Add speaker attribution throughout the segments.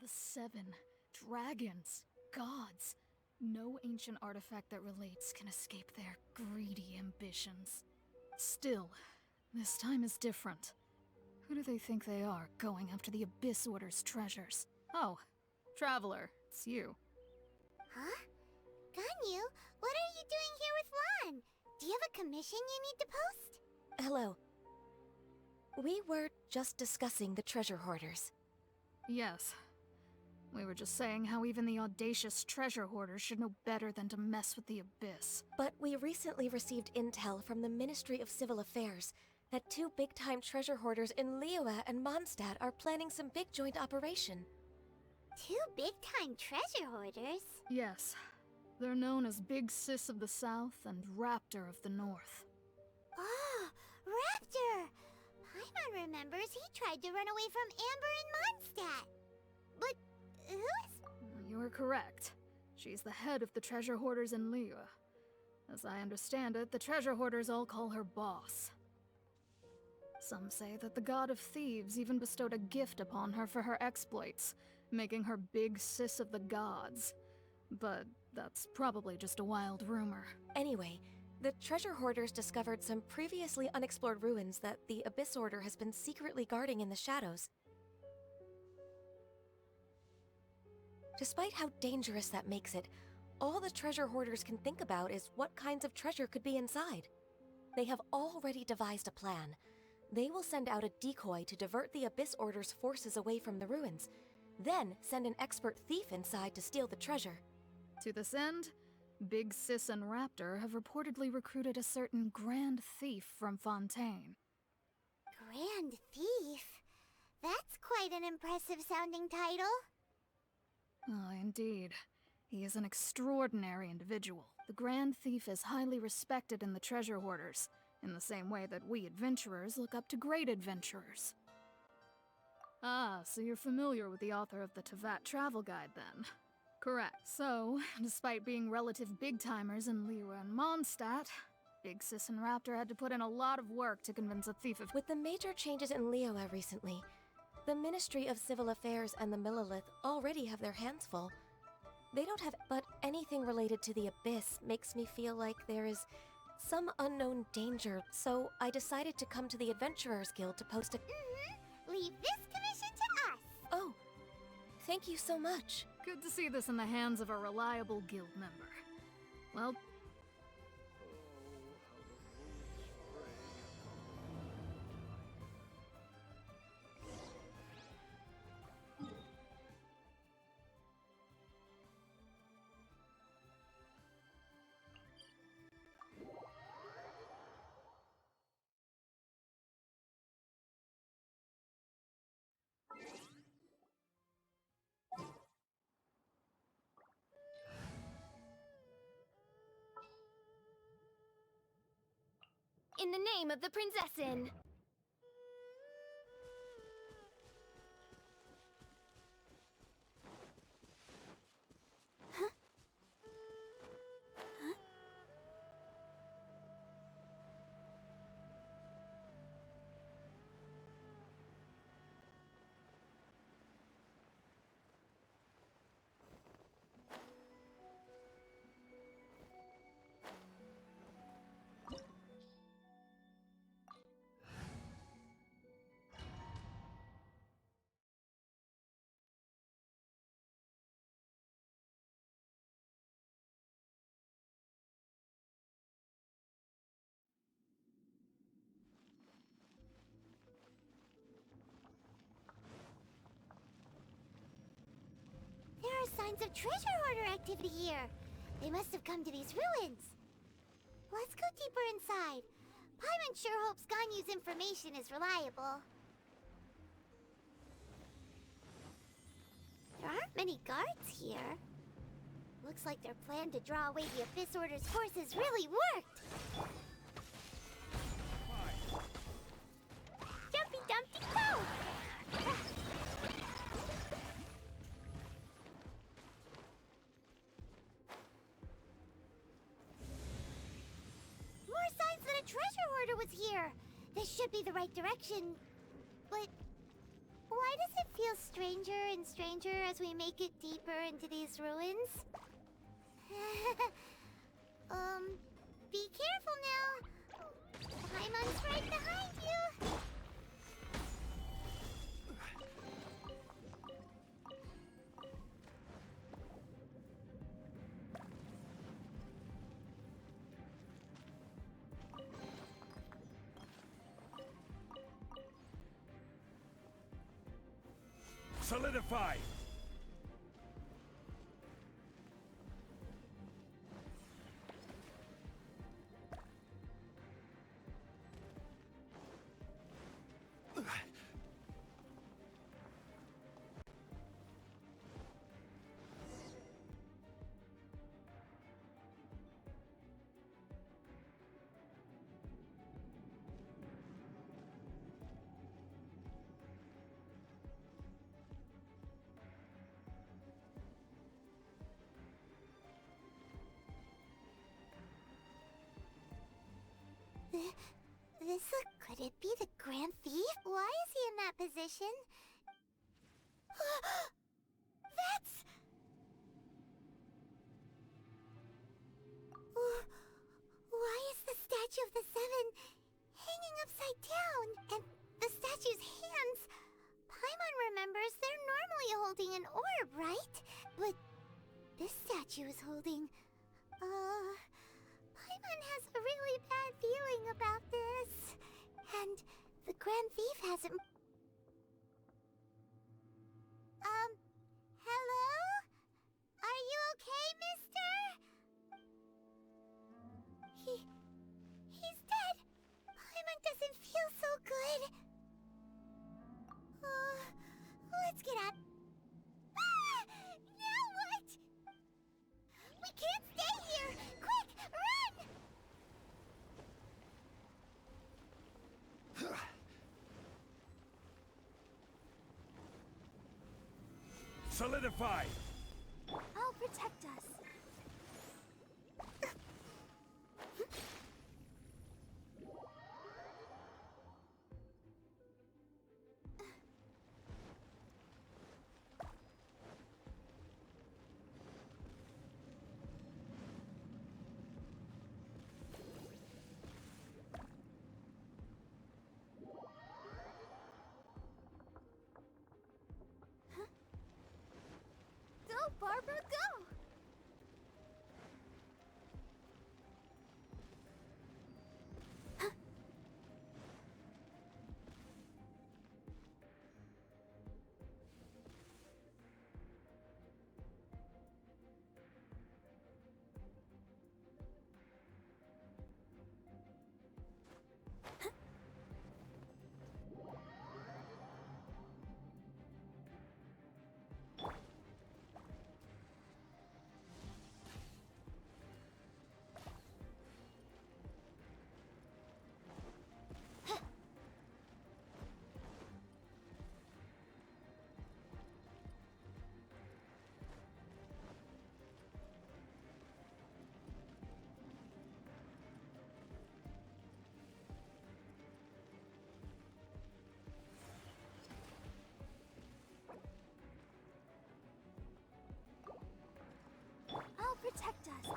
Speaker 1: The 7 dragons, gods. No ancient artifact that relates can escape their greedy ambitions. Still, this time is different. Who do they think they are, going after the Abyss Order's treasures? Oh, Traveler, it's you.
Speaker 2: Huh? Ganyu, what are you doing here with Lan? Do you have a commission you need to post?
Speaker 3: Hello. We were just discussing the treasure hoarders.
Speaker 1: Yes. We were just saying how even the audacious treasure hoarders should know better than to mess with the Abyss.
Speaker 3: But we recently received intel from the Ministry of Civil Affairs that 2 big-time treasure hoarders in Liyue and Mondstadt are planning some big joint operation.
Speaker 2: 2 big-time treasure hoarders?
Speaker 1: Yes. They're known as Big Sis of the South and Raptor of the North.
Speaker 2: Oh, Raptor! Paimon remembers he tried to run away from Amber in Mondstadt. But who is...
Speaker 1: You are correct. She's the head of the treasure hoarders in Liyue. As I understand it, the treasure hoarders all call her boss. Some say that the god of thieves even bestowed a gift upon her for her exploits, making her Big Sis of the gods. But that's probably just a wild rumor.
Speaker 3: Anyway, the treasure hoarders discovered some previously unexplored ruins that the Abyss Order has been secretly guarding in the shadows. Despite how dangerous that makes it, all the treasure hoarders can think about is what kinds of treasure could be inside. They have already devised a plan. They will send out a decoy to divert the Abyss Order's forces away from the ruins, then send an expert thief inside to steal the treasure.
Speaker 1: To this end, Big Sis and Raptor have reportedly recruited a certain Grand Thief from Fontaine.
Speaker 2: Grand Thief? That's quite an impressive sounding title.
Speaker 1: Oh, indeed. He is an extraordinary individual. The Grand Thief is highly respected in the treasure hoarders, in the same way that we adventurers look up to great adventurers. Ah, so you're familiar with the author of the Tevat Travel Guide, then? Correct. So, despite being relative big-timers in Liyue and Mondstadt, Big Sis and Raptor had to put in a lot of work to convince a thief of—
Speaker 3: With the major changes in Liyue recently, the Ministry of Civil Affairs and the Millelith already have their hands full. They don't have— but anything related to the Abyss makes me feel like there is some unknown danger, so I decided to come to the Adventurers Guild to post a—
Speaker 2: Leave this commission to us!
Speaker 3: Oh, thank you so much.
Speaker 1: Good to see this in the hands of a reliable guild member. Well,
Speaker 4: In the name of the Prinzessin!
Speaker 2: There are signs of treasure hoarder activity here. They must have come to these ruins. Let's go deeper inside. Paimon sure hopes Ganyu's information is reliable. There aren't many guards here. Looks like their plan to draw away the Abyss Order's forces really worked. Jumpy Dumpty go! More signs that a treasure hoarder was here. This should be the right direction. But Why does it feel stranger and stranger as we make it deeper into these ruins? Be careful now. Paimon's right behind you.
Speaker 5: Solidify!
Speaker 2: Could it be the Grand Thief? Why is he in that position? That's... Why is the Statue of the Seven hanging upside down? And the statue's hands... Paimon remembers they're normally holding an orb, right? But this statue is holding... Paimon has a really bad feeling about this. And the Grand Thief hasn't... Hello? Are you okay, mister? He's dead. Paimon doesn't feel so good. Let's get out. Now what? We can't stay here! Quick, run!
Speaker 5: Solidify!
Speaker 2: I'll protect us. Go, Barbara, go! I'll protect us.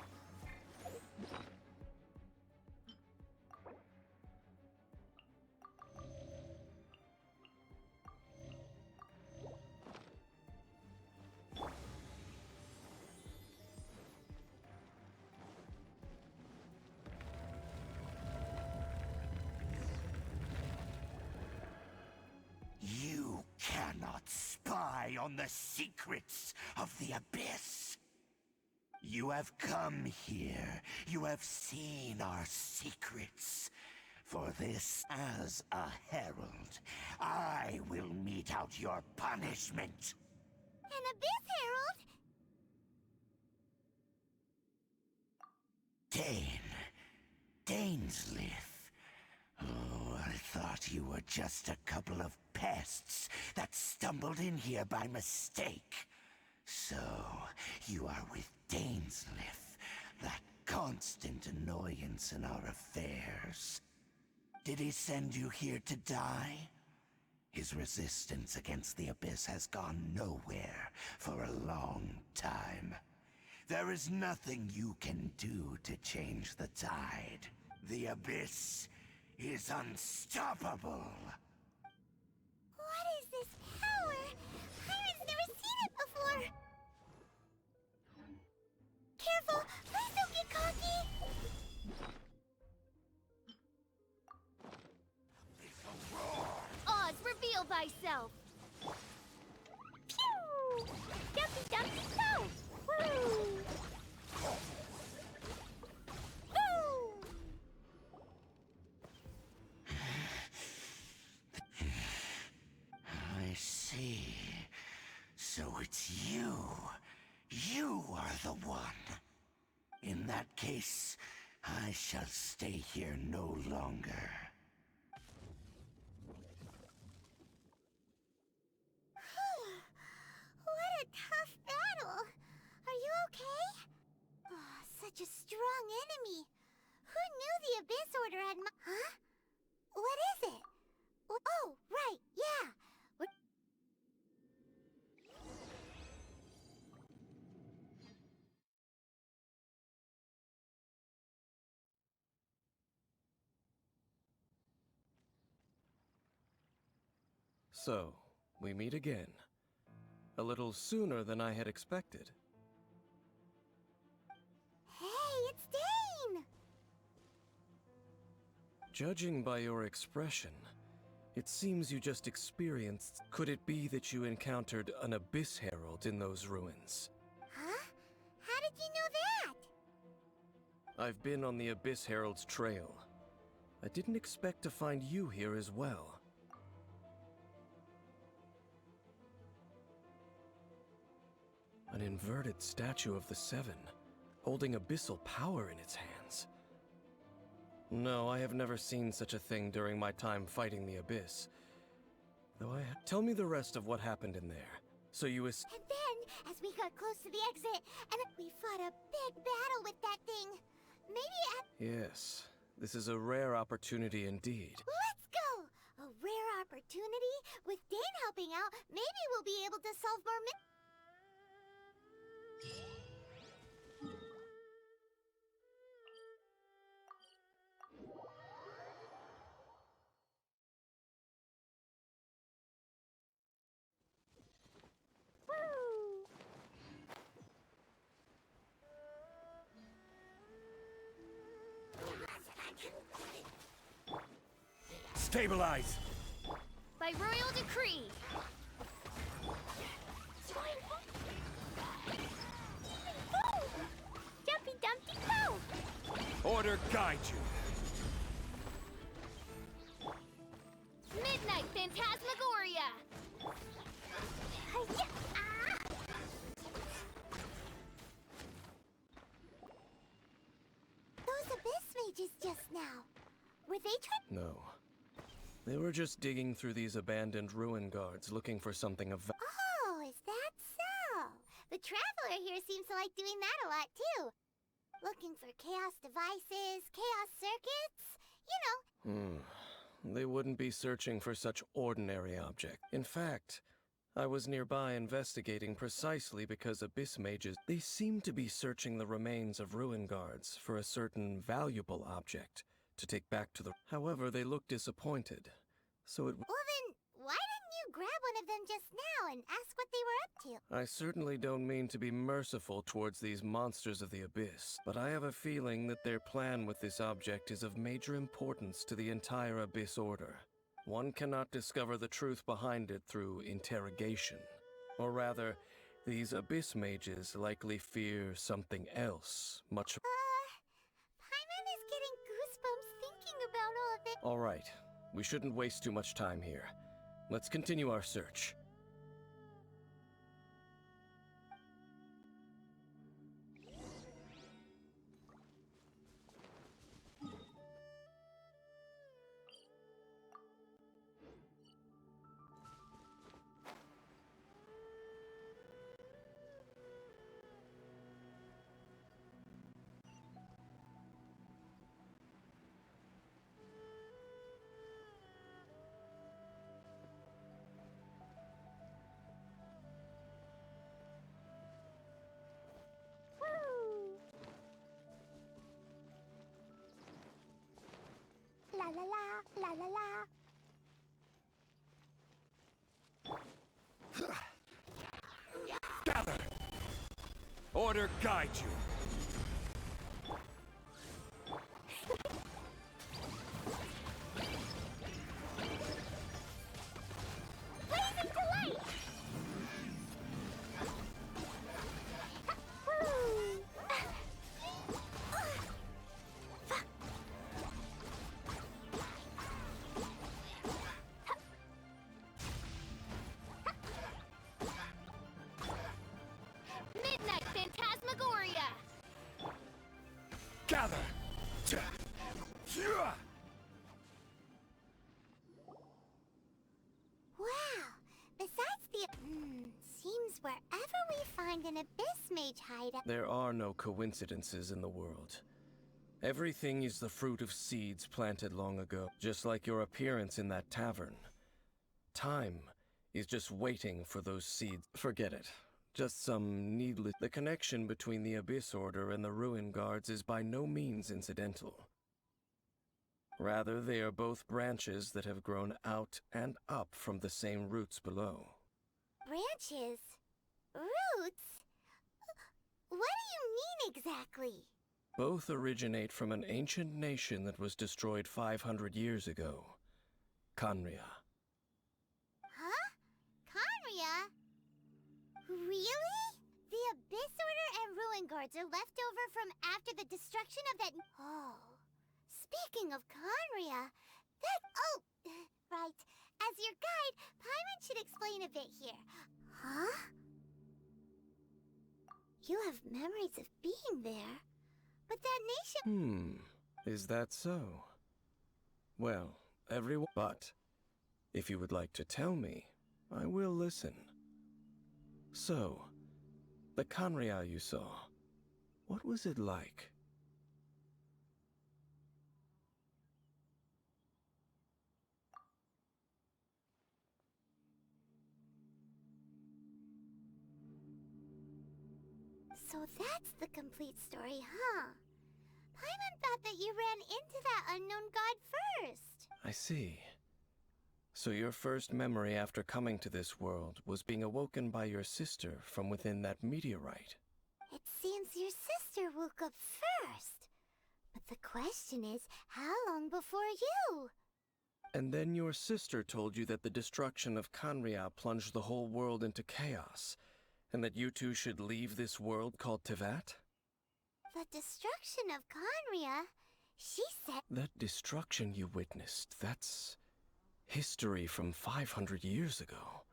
Speaker 6: You cannot spy on the secrets of the Abyss. You have come here. You have seen our secrets. For this, as a herald, I will mete out your punishment.
Speaker 2: An Abyss Herald?
Speaker 6: Dainsleif. Oh, I thought you were just a couple of pests that stumbled in here by mistake. So, you are with Dainsleif, that constant annoyance in our affairs. Did he send you here to die? His resistance against the Abyss has gone nowhere for a long time. There is nothing you can do to change the tide. The Abyss is unstoppable.
Speaker 2: What is this power? Pyron's never seen it before! Careful! Please don't get cocky!
Speaker 4: Oz, reveal thyself!
Speaker 2: Pew! Dumpy dumpy go! Woo! Woo!
Speaker 6: I see. So it's you. You are the one. In that case, I shall stay here no longer.
Speaker 2: What a tough battle! Are you okay? Oh, such a strong enemy. Who knew the Abyss Order had Huh? What is it? Oh, right, yeah.
Speaker 7: So, we meet again. A little sooner than I had expected.
Speaker 2: Hey, it's Dane!
Speaker 7: Judging by your expression, it seems you just experienced... Could it be that you encountered an Abyss Herald in those ruins?
Speaker 2: Huh? How did you know that?
Speaker 7: I've been on the Abyss Herald's trail. I didn't expect to find you here as well. An inverted statue of the Seven, holding abyssal power in its hands. No, I have never seen such a thing during my time fighting the Abyss. Tell me the rest of what happened in there. So you
Speaker 2: And then, as we got close to the exit, and we fought a big battle with that thing. Maybe
Speaker 7: Yes, this is a rare opportunity indeed.
Speaker 2: Let's go! A rare opportunity? With Dane helping out, maybe we'll be able to solve more
Speaker 5: Stabilize!
Speaker 4: By royal decree!
Speaker 2: Jumpy Dumpty Go!
Speaker 5: Order guide you!
Speaker 4: Midnight Phantasmagoria!
Speaker 2: Hi-ya! Ah! Those Abyss mages just now. Were they trying?
Speaker 7: No. They were just digging through these abandoned ruin guards looking for something of
Speaker 2: Oh, is that so? The Traveler here seems to like doing that a lot, too. Looking for chaos devices, chaos circuits, you know.
Speaker 7: They wouldn't be searching for such ordinary object. In fact, I was nearby investigating precisely because Abyss mages, they seem to be searching the remains of ruin guards for a certain valuable object to take back to the... However, they looked disappointed, so it...
Speaker 2: Well then, why didn't you grab one of them just now and ask what they were up to?
Speaker 7: I certainly don't mean to be merciful towards these monsters of the Abyss, but I have a feeling that their plan with this object is of major importance to the entire Abyss Order. One cannot discover the truth behind it through interrogation. Or rather, these Abyss mages likely fear something else, much...
Speaker 2: Paimon is getting goosebumps thinking about all of it.
Speaker 7: All right, we shouldn't waste too much time here. Let's continue our search.
Speaker 2: la la.
Speaker 5: Gather! Order guide you!
Speaker 2: Blazing delight! Woo!
Speaker 4: Midnight Phantasmagoria!
Speaker 5: Gather!
Speaker 2: Wow! Besides the... seems wherever we find an Abyss Mage hideout...
Speaker 7: There are no coincidences in the world. Everything is the fruit of seeds planted long ago, just like your appearance in that tavern. Time is just waiting for those seeds. Forget it. Just some needless... The connection between the Abyss Order and the Ruin Guards is by no means incidental. Rather, they are both branches that have grown out and up from the same roots below.
Speaker 2: Branches? Roots? What do you mean exactly?
Speaker 7: Both originate from an ancient nation that was destroyed 500 years ago. Khaenri'ah.
Speaker 2: Huh? Khaenri'ah? Really? The Abyss Order and Ruin Guards are left over from after the destruction of that... Oh. Speaking of Khaenri'ah, that... Oh! Right. As your guide, Paimon should explain a bit here. Huh? You have memories of being there. But that nation...
Speaker 7: Is that so? Well, everyone... But, if you would like to tell me, I will listen. So, the Khaenri'ah you saw, what was it like?
Speaker 2: So that's the complete story, huh? Paimon thought that you ran into that unknown god first.
Speaker 7: I see. So your first memory after coming to this world was being awoken by your sister from within that meteorite.
Speaker 2: It seems your sister woke up first. But the question is, how long before you?
Speaker 7: And then your sister told you that the destruction of Khaenri'ah plunged the whole world into chaos, and that you two should leave this world called Teyvat?
Speaker 2: The destruction of Khaenri'ah? She said...
Speaker 7: That destruction you witnessed, that's history from 500 years ago.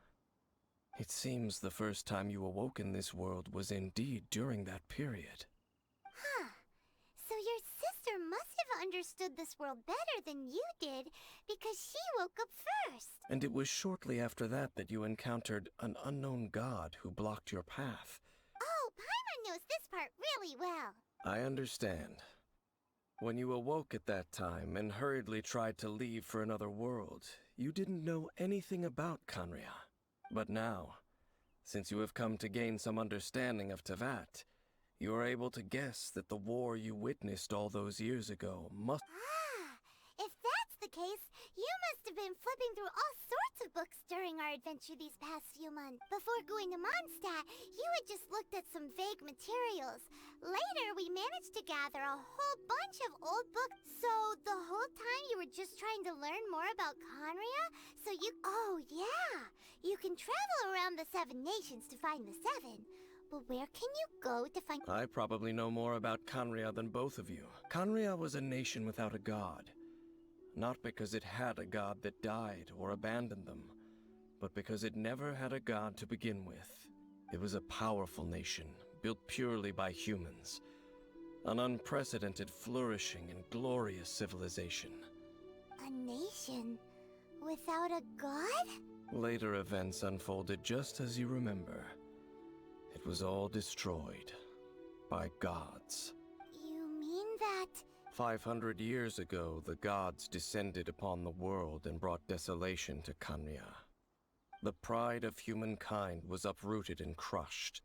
Speaker 7: It seems the first time you awoke in this world was indeed during that period.
Speaker 2: Huh. So your sister must have understood this world better than you did, because she woke up first.
Speaker 7: And it was shortly after that that you encountered an unknown god who blocked your path.
Speaker 2: Oh, Paimon knows this part really well.
Speaker 7: I understand. When you awoke at that time and hurriedly tried to leave for another world, you didn't know anything about Khaenri'ah. But now, since you have come to gain some understanding of Teyvat, you are able to guess that the war you witnessed all those years ago must...
Speaker 2: Ah, if that's the case, you must have been flipping through all sorts of books during our adventure these past few months. Before going to Mondstadt, you had just looked at some vague materials. Later, we managed to gather a whole bunch of old books. So, the whole time you were just trying to learn more about Khaenri'ah? So you... Oh, yeah! You can travel around the 7 nations to find the 7. But where can you go to find...
Speaker 7: I probably know more about Khaenri'ah than both of you. Khaenri'ah was a nation without a god. Not because it had a god that died or abandoned them, but because it never had a god to begin with. It was a powerful nation, built purely by humans. An unprecedented, flourishing, and glorious civilization.
Speaker 2: A nation without a god?
Speaker 7: Later events unfolded just as you remember. It was all destroyed by gods.
Speaker 2: You mean that...
Speaker 7: 500 years ago, the gods descended upon the world and brought desolation to Khaenri'ah. The pride of humankind was uprooted and crushed,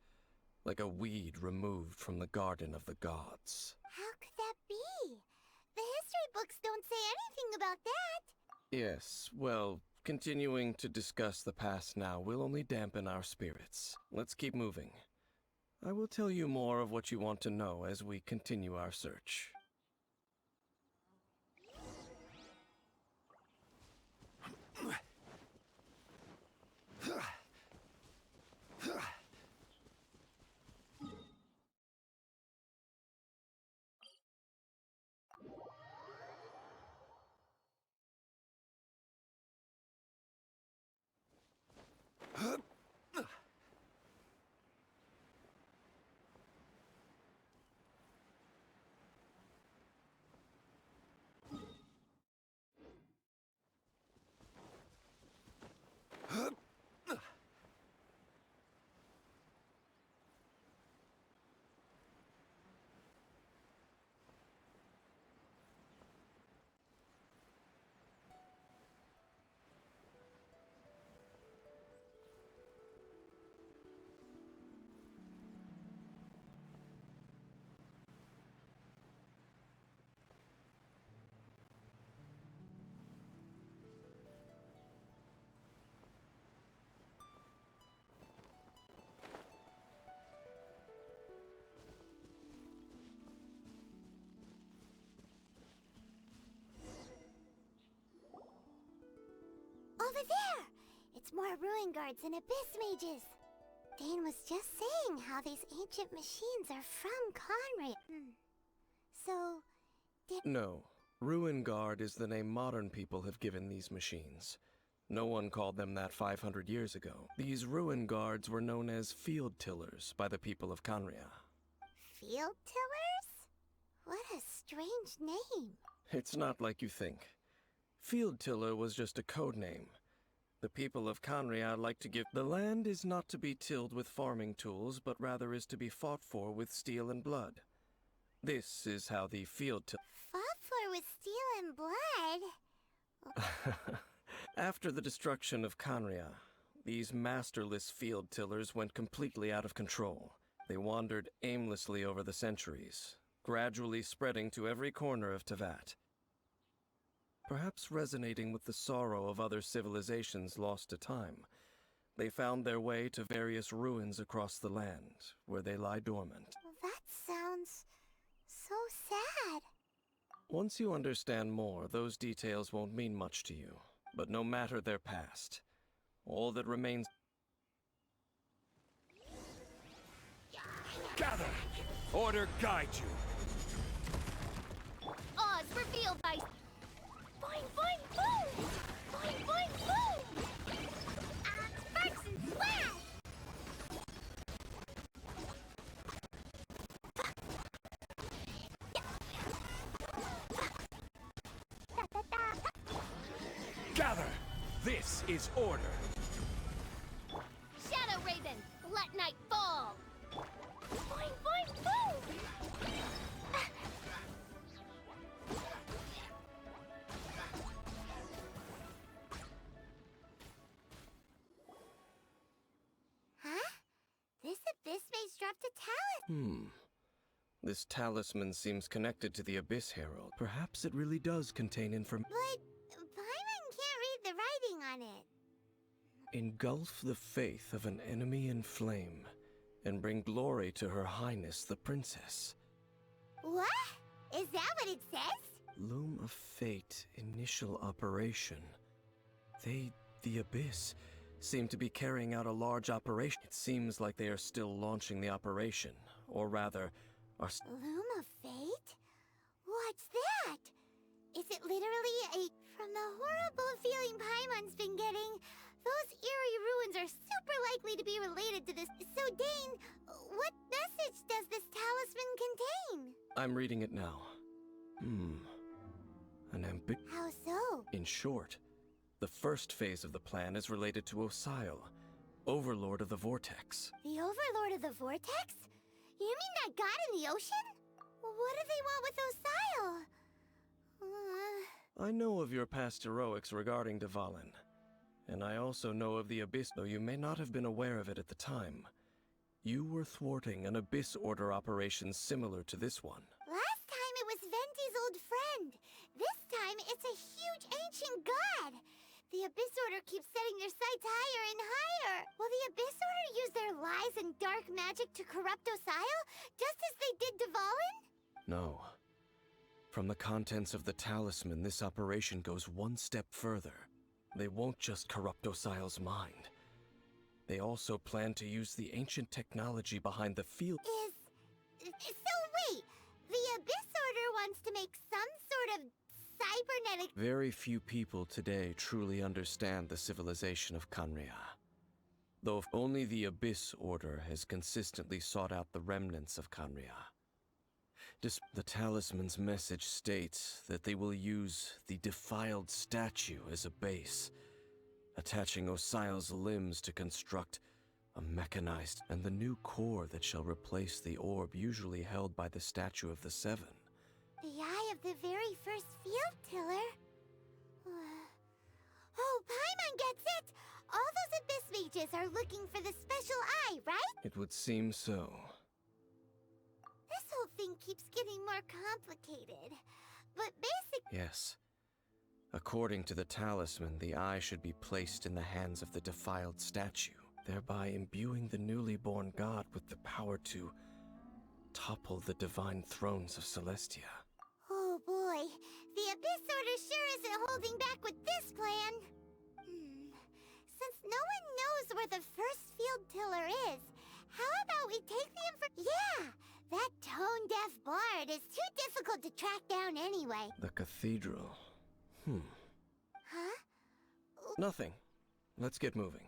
Speaker 7: like a weed removed from the garden of the gods.
Speaker 2: How could that be? The history books don't say anything about that.
Speaker 7: Yes, well, continuing to discuss the past now will only dampen our spirits. Let's keep moving. I will tell you more of what you want to know as we continue our search.
Speaker 2: Over there! It's more ruin guards and abyss mages. Dane was just saying how these ancient machines are from Conrad. So,
Speaker 7: No. Ruin Guard is the name modern people have given these machines. No one called them that 500 years ago. These Ruin Guards were known as Field Tillers by the people of Canria.
Speaker 2: Field Tillers? What a strange name.
Speaker 7: It's not like you think. Field Tiller was just a code name. The people of Canria like to give... The land is not to be tilled with farming tools, but rather is to be fought for with steel and blood. This is how the Field Tiller...
Speaker 2: Fought for with steel and blood?
Speaker 7: After the destruction of Canria, these masterless field tillers went completely out of control. They wandered aimlessly over the centuries, gradually spreading to every corner of Teyvat. Perhaps resonating with the sorrow of other civilizations lost to time, they found their way to various ruins across the land, where they lie dormant.
Speaker 2: That sounds so sad.
Speaker 7: Once you understand more, those details won't mean much to you. But no matter their past, all that remains...
Speaker 5: Gather! Order guide you!
Speaker 4: Oz revealed by... Boing, boing, boom! Boing, boing, boom!
Speaker 2: Sparks and splash!
Speaker 5: Gather! This is order!
Speaker 4: Shadow Raven, let night fall! Boing, boing, boom!
Speaker 2: Huh? This abyss maze dropped a talent.
Speaker 7: This talisman seems connected to the Abyss Herald. Perhaps it really does contain information.
Speaker 2: But Paimon can't read the writing on it.
Speaker 7: Engulf the faith of an enemy in flame, and bring glory to Her Highness the Princess.
Speaker 2: What? Is that what it says?
Speaker 7: Loom of Fate, initial operation. They, the Abyss, seem to be carrying out a large operation. It seems like they are still launching the operation, or rather, are...
Speaker 2: Loom of Fate? What's that? Is it literally a... From the horrible feeling Paimon's been getting, those eerie ruins are super likely to be related to this. So Dane, what message does this talisman contain?
Speaker 7: I'm reading it now. An
Speaker 2: How so?
Speaker 7: In short, the first phase of the plan is related to Osial, Overlord of the Vortex.
Speaker 2: The Overlord of the Vortex? You mean that god in the ocean? What do they want with Osial?
Speaker 7: I know of your past heroics regarding Dvalin, and I also know of the Abyss, though you may not have been aware of it at the time. You were thwarting an Abyss Order operation similar to this one.
Speaker 2: Last time it was Venti's old friend. This time it's a huge ancient god. keep setting their sights higher and higher. Will the Abyss Order use their lies and dark magic to corrupt Osile, just as they did Dvalin?
Speaker 7: No. From the contents of the talisman, this operation goes one step further. They won't just corrupt Osile's mind. They also plan to use the ancient technology behind the field.
Speaker 2: So wait, the Abyss Order wants to make some sort of cybernetic...
Speaker 7: Very few people today truly understand the civilization of Khaenri'ah. Though only the Abyss Order has consistently sought out the remnants of Khaenri'ah. The talisman's message states that they will use the defiled statue as a base, attaching Osile's limbs to construct a mechanized and the new core that shall replace the orb usually held by the Statue of the Seven.
Speaker 2: The eye of the very first field tiller? Oh, Paimon gets it! All those Abyss mages are looking for the special eye, right?
Speaker 7: It would seem so.
Speaker 2: This whole thing keeps getting more complicated. But basically...
Speaker 7: Yes. According to the talisman, the eye should be placed in the hands of the defiled statue, thereby imbuing the newly born god with the power to topple the divine thrones of Celestia.
Speaker 2: Oh boy, the Abyss Order sure isn't holding back with this plan. Since no one knows where the first field tiller is, how about we take the Yeah! That tone-deaf bard is too difficult to track down anyway.
Speaker 7: The cathedral.
Speaker 2: Huh?
Speaker 7: Nothing. Let's get moving.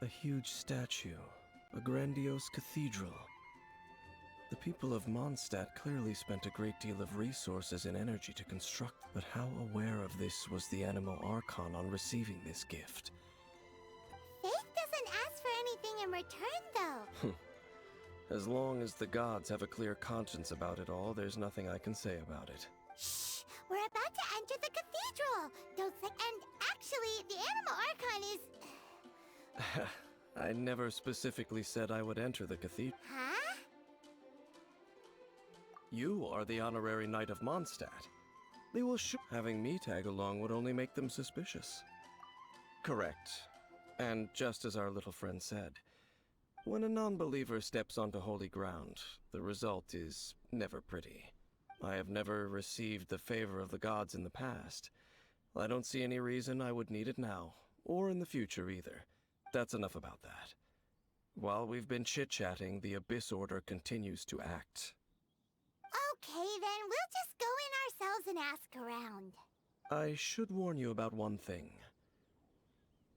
Speaker 7: A huge statue, a grandiose cathedral. The people of Mondstadt clearly spent a great deal of resources and energy to construct, but how aware of this was the Animal Archon on receiving this gift?
Speaker 2: Faith doesn't ask for anything in return, though.
Speaker 7: As long as the gods have a clear conscience about it all, there's nothing I can say about it.
Speaker 2: Shh! We're about to enter the cathedral! Don't say... And actually, the Animal Archon is...
Speaker 7: I never specifically said I would enter the cathedral.
Speaker 2: Huh?
Speaker 7: You are the honorary knight of Mondstadt. They will having me tag along would only make them suspicious. Correct. And just as our little friend said, when a non-believer steps onto holy ground, the result is never pretty. I have never received the favor of the gods in the past. I don't see any reason I would need it now, or in the future either. That's enough about that. While we've been chit-chatting, the Abyss Order continues to act.
Speaker 2: Okay, then we'll just go in ourselves and ask around.
Speaker 7: I should warn you about one thing.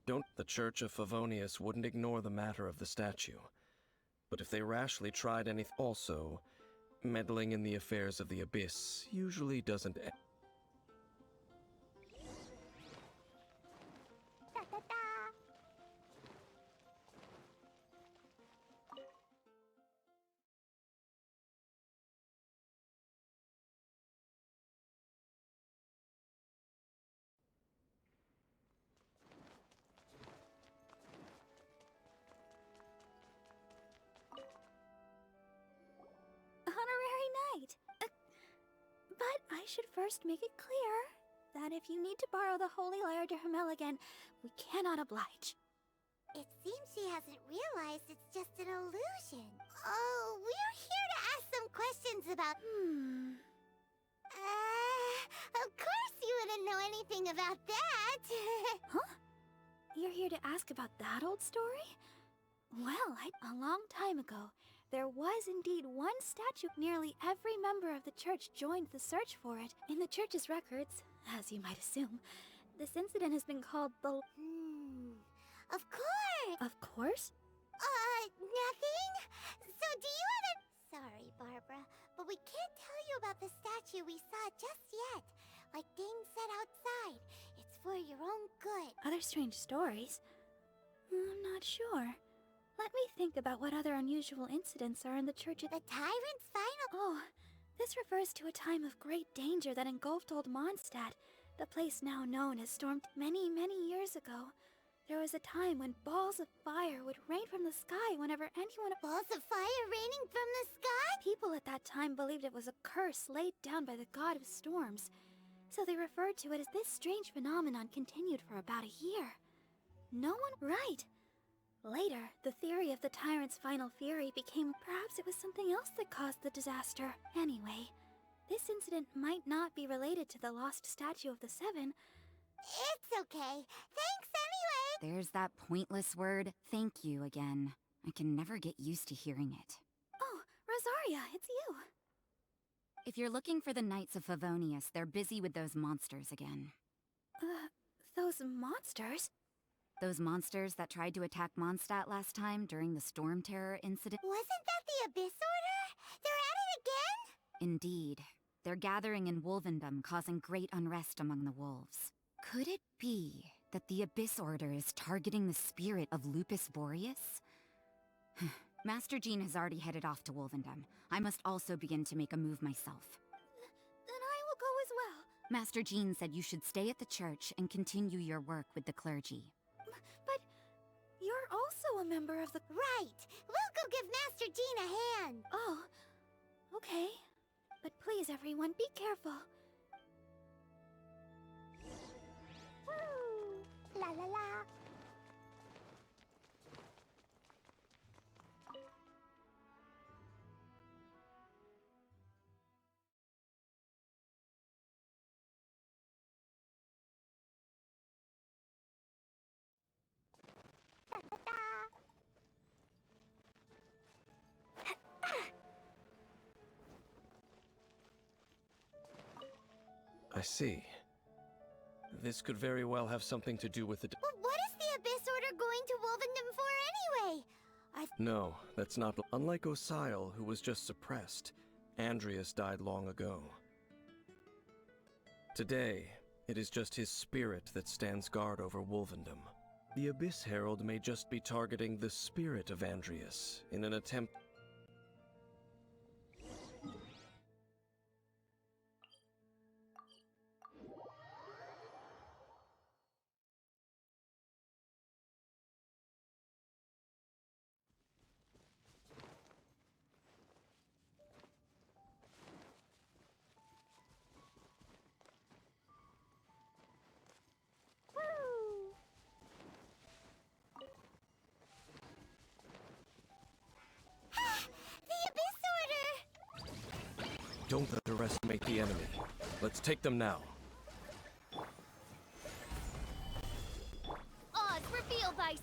Speaker 7: The Church of Favonius wouldn't ignore the matter of the statue. But if they rashly tried anything... Also, meddling in the affairs of the Abyss usually doesn't...
Speaker 4: But I should first make it clear that if you need to borrow the Holy Lyre to Hermel again, we cannot oblige.
Speaker 2: It seems she hasn't realized it's just an illusion. Oh, we're here to ask some questions about... Of course you wouldn't know anything about that.
Speaker 4: Huh? You're here to ask about that old story? Well, a long time ago, there was indeed one statue. Nearly every member of the church joined the search for it. In the church's records, as you might assume, this incident has been called the...
Speaker 2: Of course!
Speaker 4: Of course?
Speaker 2: Nothing? So do you have a... Sorry, Barbara, but we can't tell you about the statue we saw just yet. like things said outside. It's for your own good.
Speaker 4: Other strange stories? I'm not sure. Let me think about what other unusual incidents are in the church.
Speaker 2: The tyrant's final.
Speaker 4: Oh, this refers to a time of great danger that engulfed old Mondstadt, the place now known as Storm. Many, many years ago, there was a time when balls of fire would rain from the sky whenever anyone...
Speaker 2: Balls of fire raining from the sky?
Speaker 4: People at that time believed it was a curse laid down by the god of storms, so they referred to it as this strange phenomenon continued for about a year. No one... Right! Later, the theory of the tyrant's final fury became perhaps it was something else that caused the disaster. Anyway, this incident might not be related to the lost statue of the Seven.
Speaker 2: It's okay. Thanks anyway.
Speaker 8: There's that pointless word, thank you, again. I can never get used to hearing it.
Speaker 4: Oh, Rosaria, it's you.
Speaker 8: If you're looking for the Knights of Favonius, they're busy with those monsters again.
Speaker 4: Those monsters?
Speaker 8: Those monsters that tried to attack Mondstadt last time during the Storm Terror incident?
Speaker 2: Wasn't that the Abyss Order? They're at it again?
Speaker 8: Indeed. They're gathering in Wolvendom, causing great unrest among the wolves. Could it be that the Abyss Order is targeting the spirit of Lupus Boreas? Master Jean has already headed off to Wolvendom. I must also begin to make a move myself.
Speaker 4: Then I will go as well.
Speaker 8: Master Jean said you should stay at the church and continue your work with the clergy.
Speaker 4: But you're also a member of the...
Speaker 2: Right. We'll go give Master Jean a hand.
Speaker 4: Oh, okay. But please, everyone, be careful.
Speaker 2: Woo! La la la.
Speaker 7: I see. This could very well have something to do with the...
Speaker 2: But what is the Abyss Order going to Wolvendom for anyway?
Speaker 7: No, that's not... Unlike Osile, who was just suppressed, Andreas died long ago. Today, it is just his spirit that stands guard over Wolvendom. The Abyss Herald may just be targeting the spirit of Andreas in an attempt... Don't underestimate the enemy. Let's take them now.
Speaker 2: Oz revealed by...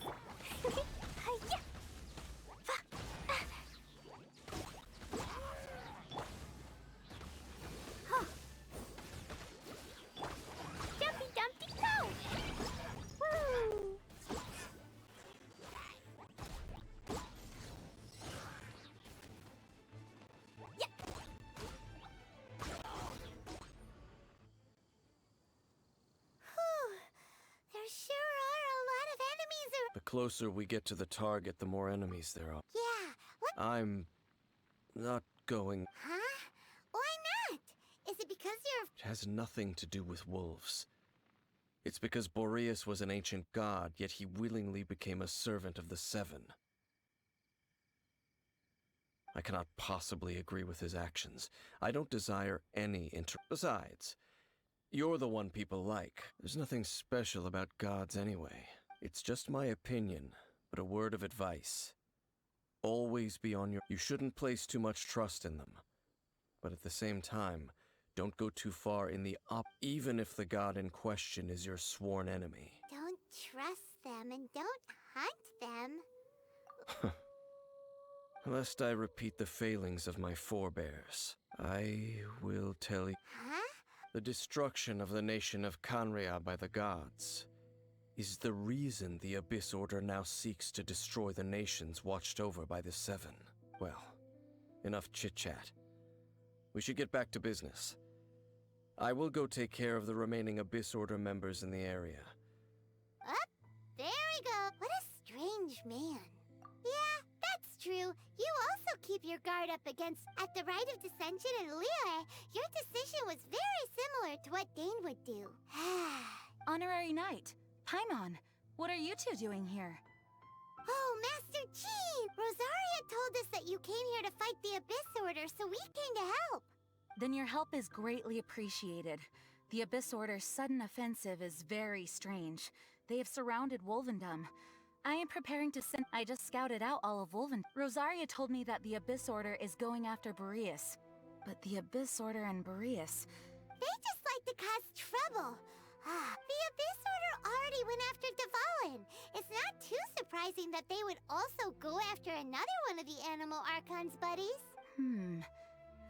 Speaker 2: Jumpy Dumpty go! Woo! There sure are a lot of enemies around.
Speaker 7: The closer we get to the target, the more enemies there are.
Speaker 2: Yeah, what?
Speaker 7: I'm... not going...
Speaker 2: Huh? Why not? Is it because you're...
Speaker 7: It has nothing to do with wolves. It's because Boreas was an ancient god, yet he willingly became a servant of the Seven. I cannot possibly agree with his actions. I don't desire any Besides, you're the one people like. There's nothing special about gods anyway. It's just my opinion, but a word of advice. Always be on your... You shouldn't place too much trust in them. But at the same time, don't go too far in the even if the god in question is your sworn enemy.
Speaker 2: Don't trust them and don't hunt them.
Speaker 7: Lest I repeat the failings of my forebears, I will tell you...
Speaker 2: Huh?
Speaker 7: The destruction of the nation of Canria by the gods is the reason the Abyss Order now seeks to destroy the nations watched over by the Seven. Well, enough chit-chat. We should get back to business. I will go take care of the remaining Abyss Order members in the area.
Speaker 2: Up, there we go. What a strange man. Yeah, that's true. You also keep your guard up against... At the Rite of Dissension in Liyue, your decision was very similar to what Dane would do.
Speaker 9: Honorary Knight, Paimon, what are you two doing here?
Speaker 2: Oh, Master Jean! Rosaria told us that you came here to fight the Abyss Order, so we came to help.
Speaker 9: Then your help is greatly appreciated. The Abyss Order's sudden offensive is very strange. They have surrounded Wolvendom. I am preparing to send... I just scouted out all of Wolvendom. Rosaria told me that the Abyss Order is going after Boreas. But the Abyss Order and Boreas...
Speaker 2: They just like to cause trouble. The Abyss Order already went after Dvalin. It's not too surprising that they would also go after another one of the Animal Archon's buddies.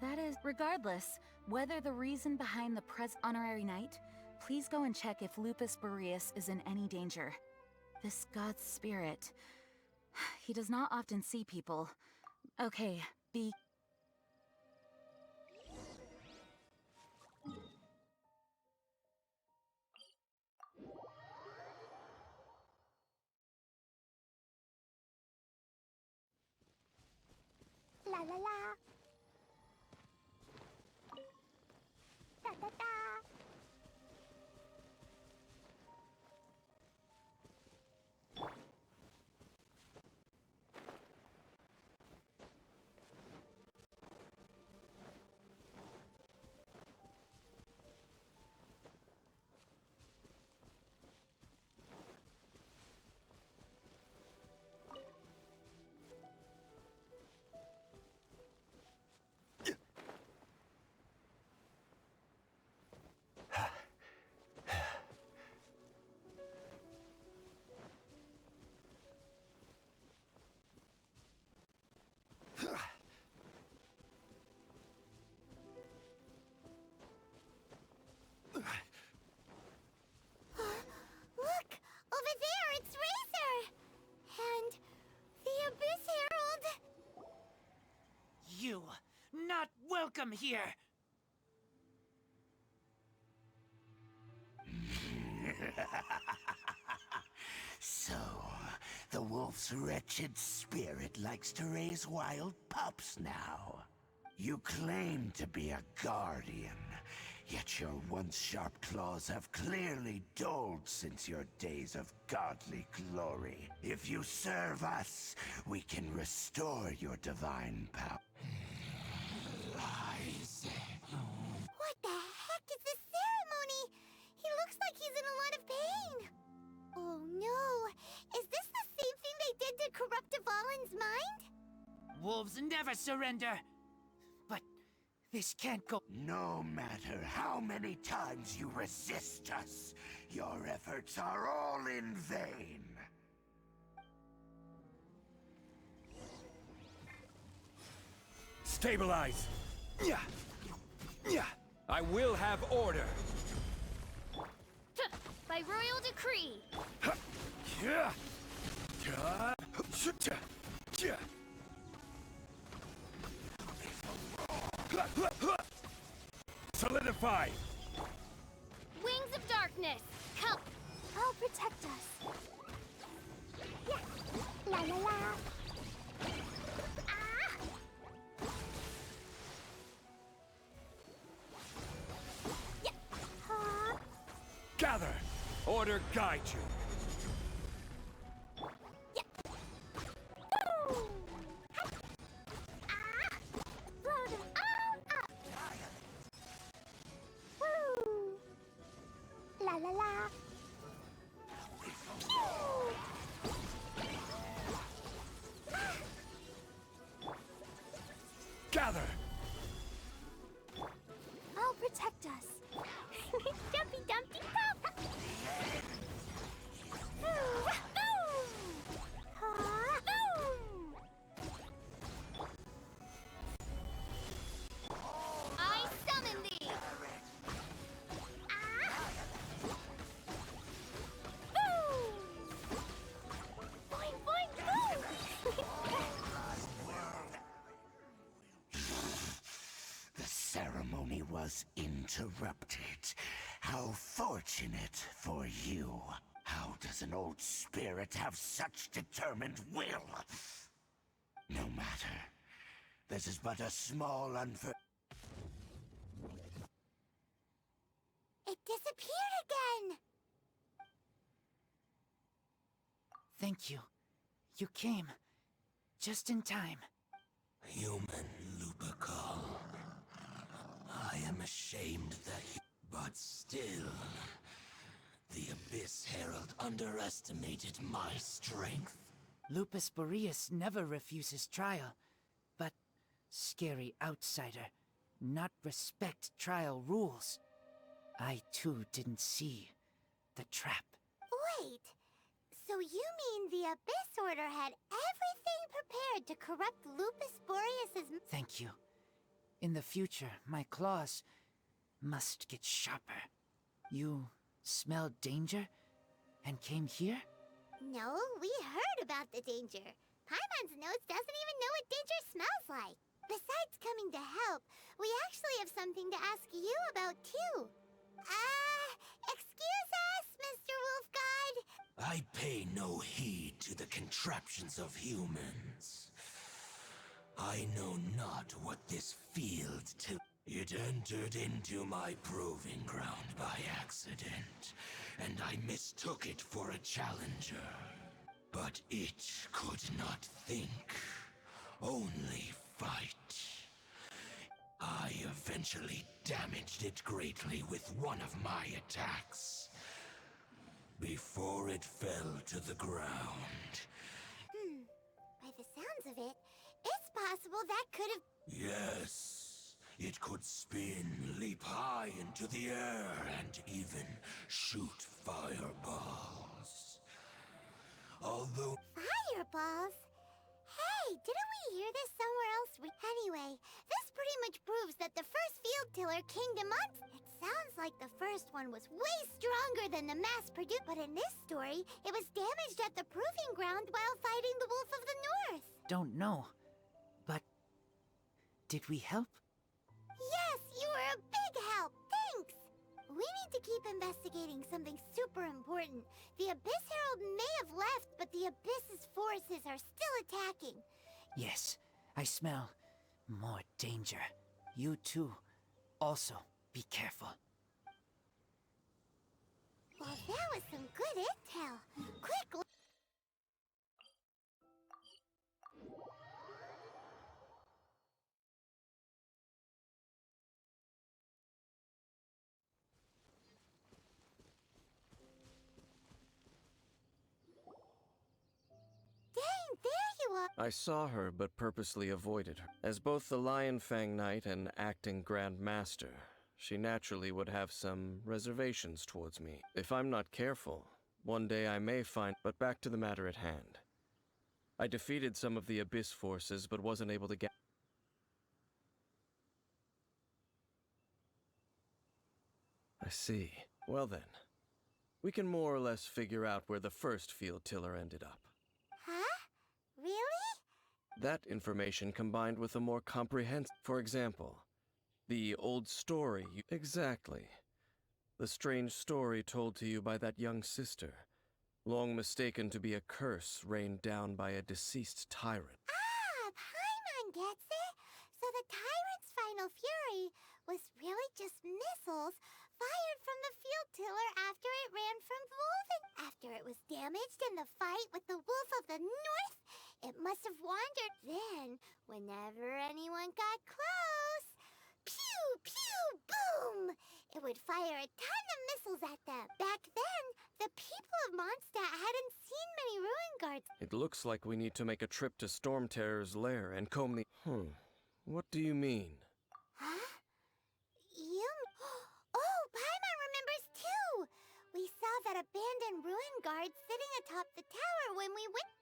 Speaker 9: That is... Regardless, whether the reason behind the Honorary Knight, please go and check if Lupus Boreas is in any danger. This god's spirit... He does not often see people. Okay, be...
Speaker 2: La la la. Da da da. Look! Over there, it's Razor! And the Abyss Herald!
Speaker 10: You, not welcome here!
Speaker 6: So, the wolf's wretched spirit likes to raise wild pups now. You claim to be a guardian, yet your once sharp claws have clearly dulled since your days of godly glory. If you serve us, we can restore your divine power.
Speaker 2: What the heck is this ceremony? He looks like he's in a lot of pain. Oh no! Is this the same thing they did to corrupt Dvalin's mind?
Speaker 10: Wolves never surrender! But this can't go...
Speaker 6: No matter how many times you resist us, your efforts are all in vain.
Speaker 5: Stabilize! Yeah. I will have order!
Speaker 4: By royal decree.
Speaker 5: Solidify!
Speaker 4: Wings of darkness, come! I'll protect us.
Speaker 2: Yeah. La la la. Ah! Yeah. Huh?
Speaker 5: Gather! Order guide you!
Speaker 2: La la la.
Speaker 5: Gather!
Speaker 4: I'll protect us.
Speaker 2: Dumpy Dumpty Pop.
Speaker 4: I summon thee.
Speaker 2: Boing boing boing.
Speaker 6: The ceremony was interrupted. How fortunate for you. How does an old spirit have such determined will? No matter. This is but a small
Speaker 2: It disappeared again!
Speaker 10: Thank you. You came. Just in time.
Speaker 6: Human Lupercal. I am ashamed that you... But still... The Abyss Herald underestimated my strength.
Speaker 10: Lupus Boreas never refuses trial, but scary outsider, not respect trial rules. I too didn't see the trap.
Speaker 2: Wait, so you mean the Abyss Order had everything prepared to corrupt Lupus Boreas's...
Speaker 10: Thank you. In the future, my claws must get sharper. You smelled danger and came here?
Speaker 2: No, we heard about the danger. Paimon's nose doesn't even know what danger smells like. Besides coming to help, we actually have something to ask you about too. Excuse us, Mr. Wolf God.
Speaker 6: I pay no heed to the contraptions of humans. I know not what this field to... It entered into my proving ground by accident, and I mistook it for a challenger. But it could not think, only fight. I eventually damaged it greatly with one of my attacks, before it fell to the ground.
Speaker 2: By the sounds of it, it's possible that could have...
Speaker 6: Yes. It could spin, leap high into the air, and even shoot fireballs. Although...
Speaker 2: Fireballs? Hey, didn't we hear this somewhere else? Anyway, this pretty much proves that the first field tiller came to months. It sounds like the first one was way stronger than the mass-produced, but in this story, it was damaged at the proving ground while fighting the Wolf of the North.
Speaker 10: Don't know, but did we help?
Speaker 2: Yes, you were a big help. Thanks. We need to keep investigating something super important. The Abyss Herald may have left, but the Abyss's forces are still attacking.
Speaker 10: Yes, I smell more danger. You too. Also, be careful.
Speaker 2: Well, that was some good intel. Quick, there you are!
Speaker 7: I saw her, but purposely avoided her. As both the Lion Fang Knight and acting Grand Master, she naturally would have some reservations towards me. If I'm not careful, one day I may find... But back to the matter at hand. I defeated some of the Abyss forces, but wasn't able to get... I see. Well then, we can more or less figure out where the first field tiller ended up.
Speaker 2: Huh? Really?
Speaker 7: That information combined with a more comprehensive... For example, the old story you... Exactly. The strange story told to you by that young sister, long mistaken to be a curse rained down by a deceased tyrant.
Speaker 2: Ah, Paimon gets it. So the tyrant's final fury was really just missiles fired from the field tiller after it ran from Wolven. After it was damaged in the fight with the Wolf of the North, it must have wandered. Then, whenever anyone got close, pew, pew, boom! It would fire a ton of missiles at them. Back then, the people of Mondstadt hadn't seen many ruin guards.
Speaker 7: It looks like we need to make a trip to Storm Terror's lair and comb the... What do you mean?
Speaker 2: Huh? You... Oh, Paimon remembers too! We saw that abandoned ruin guard sitting atop the tower when we went...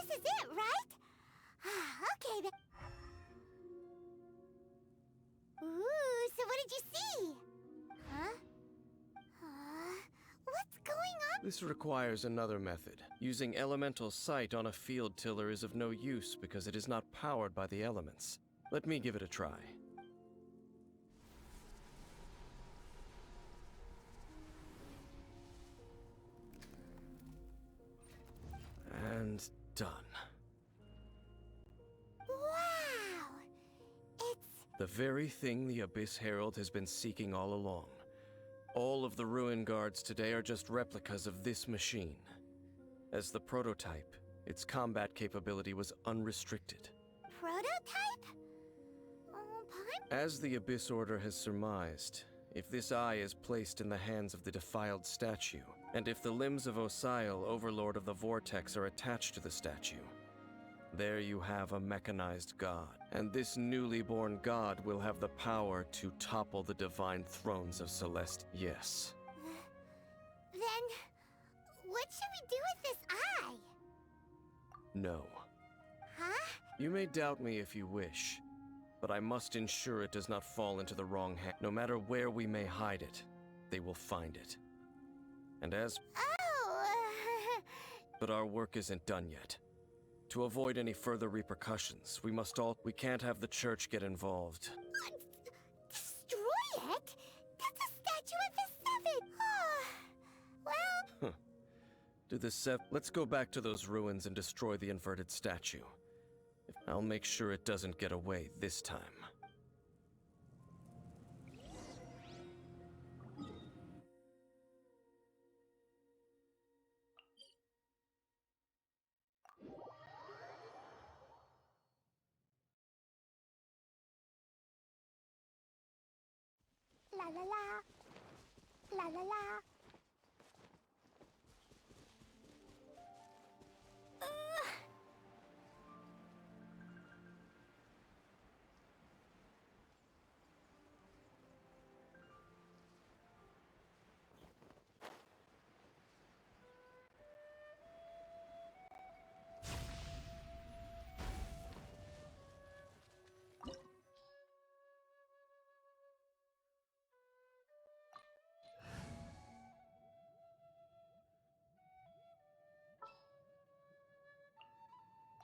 Speaker 2: this is it, right? Okay then. Ooh, so what did you see? Huh? What's going on?
Speaker 7: This requires another method. Using elemental sight on a field tiller is of no use because it is not powered by the elements. Let me give it a try. And done.
Speaker 2: Wow! It's...
Speaker 7: The very thing the Abyss Herald has been seeking all along. All of the Ruin Guards today are just replicas of this machine. As the prototype, its combat capability was unrestricted.
Speaker 2: prototype? Paimon?
Speaker 7: As the Abyss Order has surmised, if this eye is placed in the hands of the defiled statue, and if the limbs of Osial, Overlord of the Vortex, are attached to the statue, there you have a mechanized god. And this newly born god will have the power to topple the divine thrones of Celeste. Yes.
Speaker 2: Then, what should we do with this eye?
Speaker 7: No.
Speaker 2: Huh?
Speaker 7: You may doubt me if you wish, but I must ensure it does not fall into the wrong hand. No matter where we may hide it, they will find it. And as...
Speaker 2: Oh!
Speaker 7: But our work isn't done yet. To avoid any further repercussions, we can't have the church get involved.
Speaker 2: Destroy it? That's a statue of the Seven! Well...
Speaker 7: Let's go back to those ruins and destroy the inverted statue. I'll make sure it doesn't get away this time.
Speaker 2: La la la. La la la.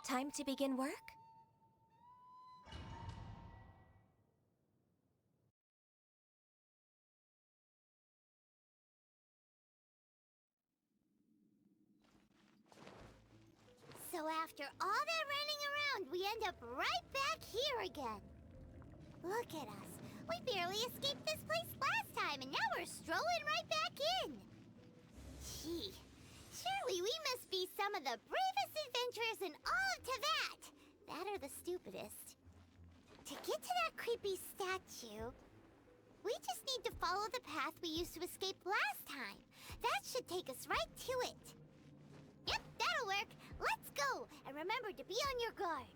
Speaker 3: Time to begin work?
Speaker 2: So after all that running around, we end up right back here again. Look at us. We barely escaped this place last time, and now we're strolling right back in. Gee, surely we must be some of the bravest adventurers in all of Teyvat. That or the stupidest. To get to that creepy statue, we just need to follow the path we used to escape last time. That should take us right to it. Yep, that'll work. Let's go, and remember to be on your guard.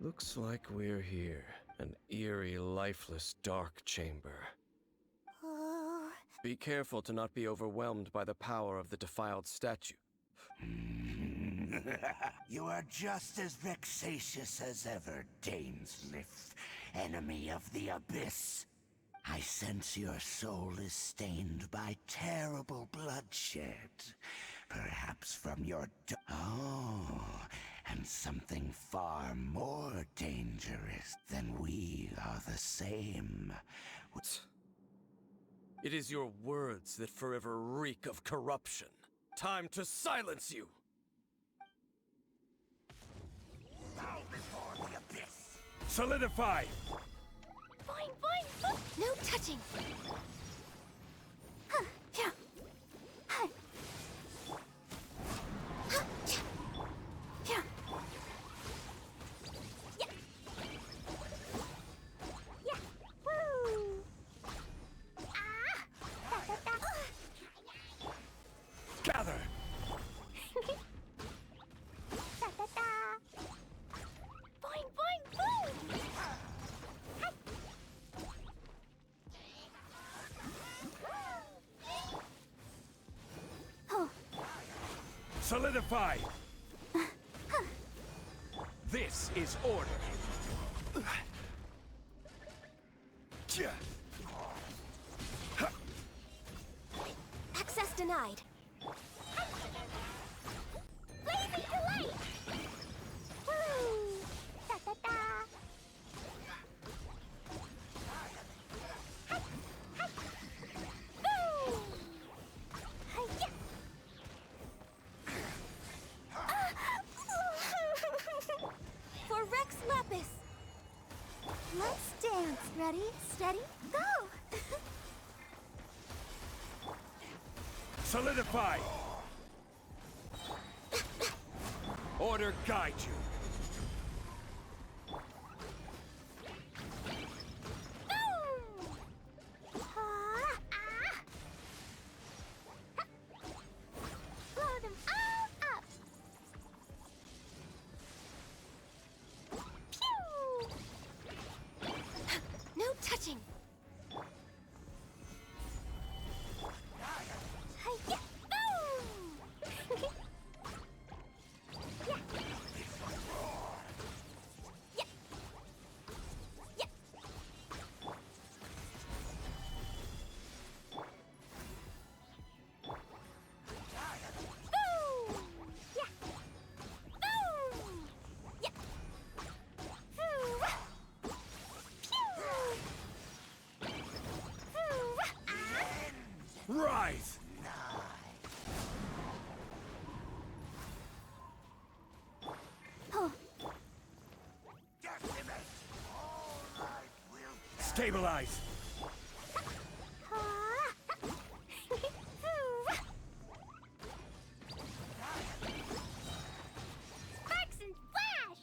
Speaker 7: Looks like we're here. An eerie, lifeless, dark chamber.
Speaker 2: Oh.
Speaker 7: Be careful to not be overwhelmed by the power of the defiled statue.
Speaker 6: You are just as vexatious as ever, Dainsmith, enemy of the Abyss. I sense your soul is stained by terrible bloodshed. Perhaps from your... and something far more dangerous than we are the same.
Speaker 7: It is your words that forever reek of corruption. Time to silence you!
Speaker 5: Solidify!
Speaker 4: Boing, boing, boing.
Speaker 3: No touching!
Speaker 4: Huh, yeah. Huh. Huh, yeah. Yeah. Yeah. Yeah. Woo! Ah! Da, da, da.
Speaker 5: Gather!
Speaker 4: Da, da, da. Boing, boing, boing! Hi. Oh.
Speaker 5: Solidify! This is order.
Speaker 3: Access denied.
Speaker 4: Blazing delight! Woo! Da da da! Hi! Hi! Boo! Hi-ya!
Speaker 3: For Rex Lapis!
Speaker 4: Let's dance. Ready, steady, go!
Speaker 5: Solidify! Order guide you.
Speaker 4: Blow them all up! Pew!
Speaker 3: No touching!
Speaker 4: Hi-ya! Boom! Yeah. Yeah. Yeah. Boom! Yeah. Boom! Yeah. Phew! Pew! Phew!
Speaker 5: Rise!
Speaker 4: Oh.
Speaker 5: Stabilize!
Speaker 4: Sparks and flash!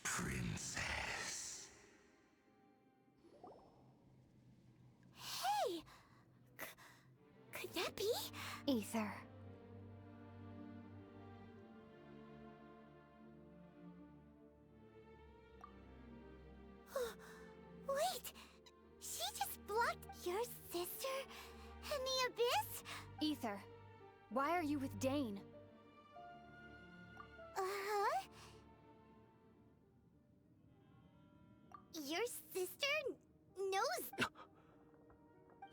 Speaker 6: Princess.
Speaker 2: Hey! Could that be?
Speaker 4: Ether.
Speaker 2: Wait! She just blocked your sister and the Abyss?
Speaker 4: Ether. Why are you with Dane?
Speaker 2: Uh-huh. Your sister knows...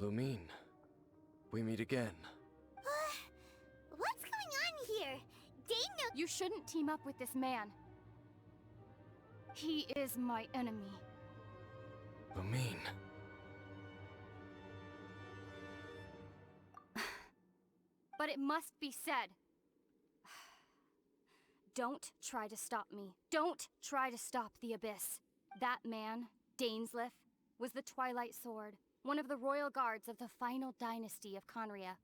Speaker 7: Lumine, we meet again.
Speaker 2: What's going on here? Dane knows...
Speaker 4: You shouldn't team up with this man. He is my enemy.
Speaker 7: Lumine.
Speaker 4: But it must be said. Don't try to stop me. Don't try to stop the Abyss. That man, Dainsleif, was the Twilight Sword, one of the royal guards of the final dynasty of Conria.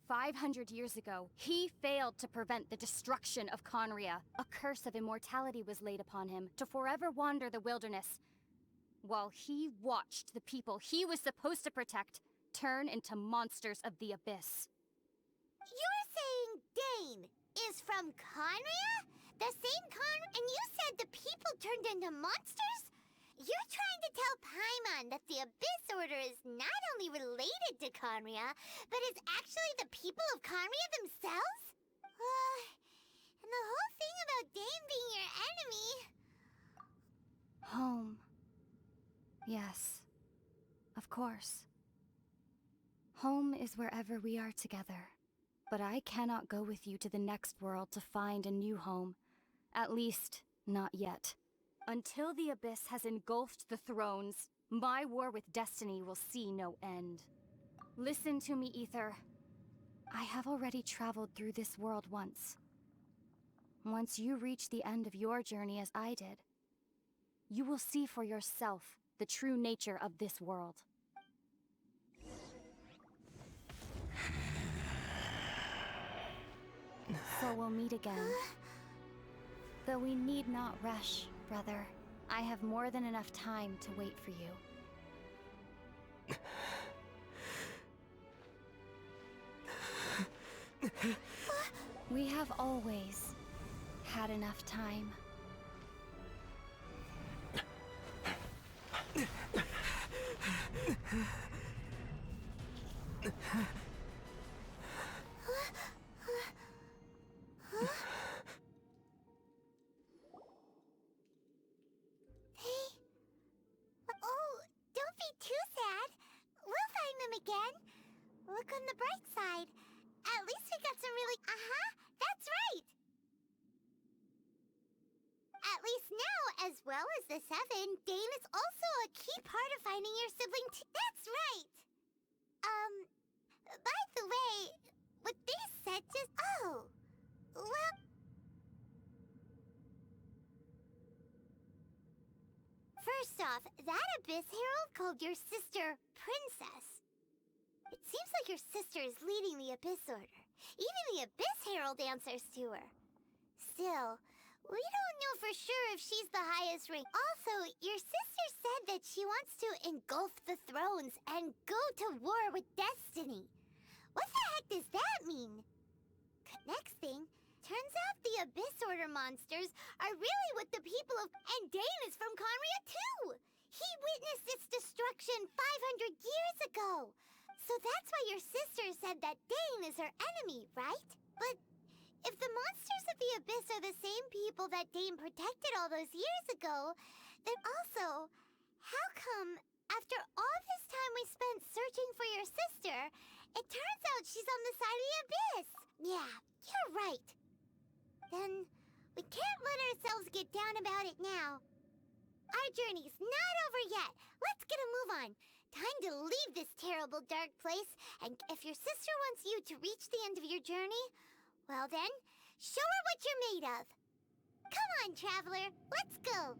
Speaker 4: 500 years ago, he failed to prevent the destruction of Conria. A curse of immortality was laid upon him to forever wander the wilderness, while he watched the people he was supposed to protect turn into monsters of the Abyss.
Speaker 2: You're saying Dane is from Conria? The same and you said the people turned into monsters? You're trying to tell Paimon that the Abyss Order is not only related to Conria, but is actually the people of Conria themselves? And the whole thing about Dane being your enemy...
Speaker 8: Home. Yes. Of course. Home is wherever we are together. But I cannot go with you to the next world to find a new home. At least, not yet. Until the Abyss has engulfed the thrones, my war with destiny will see no end. Listen to me, Ether. I have already traveled through this world once. Once you reach the end of your journey as I did, you will see for yourself the true nature of this world. So we'll meet again. Though we need not rush, brother. I have more than enough time to wait for you. We have always had enough time.
Speaker 2: Don't be too sad. We'll find them again. Look on the bright side. At least we got some really... that's right! At least now, as well as the Seven, Dane is also a key part of finding your sibling That's right! By the way, what they said just... Oh! Well... First off, that Abyss Herald called your sister Princess. It seems like your sister is leading the Abyss Order. Even the Abyss Herald answers to her. Still, we don't know for sure if she's the highest rank. Also, your sister said that she wants to engulf the thrones and go to war with destiny. What the heck does that mean? Next thing, turns out the Abyss Order monsters are really what the people of... And Dane is from Conria too! He witnessed its destruction 500 years ago! So that's why your sister said that Dane is her enemy, right? But if the monsters of the Abyss are the same people that Dane protected all those years ago, then also, how come, after all this time we spent searching for your sister, it turns out she's on the side of the Abyss? Yeah, you're right. Then, we can't let ourselves get down about it now. Our journey's not over yet. Let's get a move on. Time to leave this terrible dark place, and if your sister wants you to reach the end of your journey, well then, show her what you're made of. Come on, traveler, let's go.